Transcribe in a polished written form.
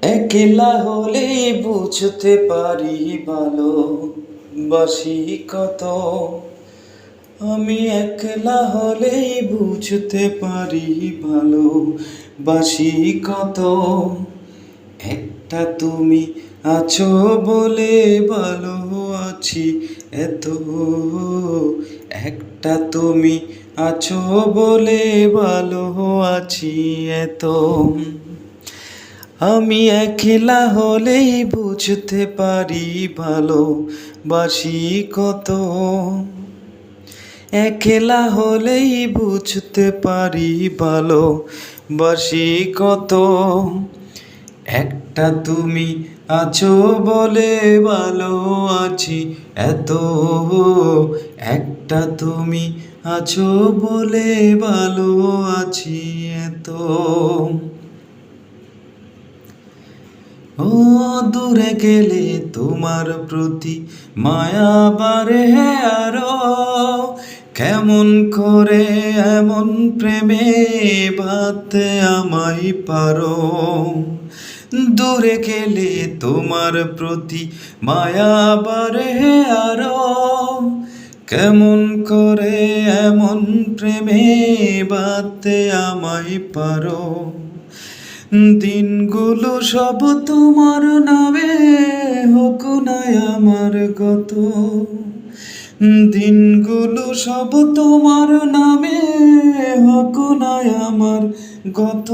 একলা হলেই বুঝতে পারি ভালোবাসি কত। আমি একলা হলেই বুঝতে পারি ভালোবাসি কত। একটা তুমি আছো বলে ভালো আছি এত। একটা তুমি আছো বলে ভালো আছি এত। আমি একলা হলেই বুঝতে পারি ভালোবাসি কত। একলা হলেই বুঝতে পারি ভালোবাসি কত। একটা তুমি আছো বলে ভালো আছি এত। একটা তুমি আছো বলে ভালো আছি এত। ও দূরে গেলে তোমার প্রতি মায়া বাড়ে আরো। কেমন করে এমন প্রেমে বাঁধতে আমায় পারো। দূরে গেলে তোমার প্রতি মায়া বাড়ে আরো। কেমন করে এমন প্রেমে বাঁধতে আমায় পারো। দিনগুলো সব তোমার নামে হোক না আমার গত। দিনগুলো সব তোমার নামে হোক না আমার গত।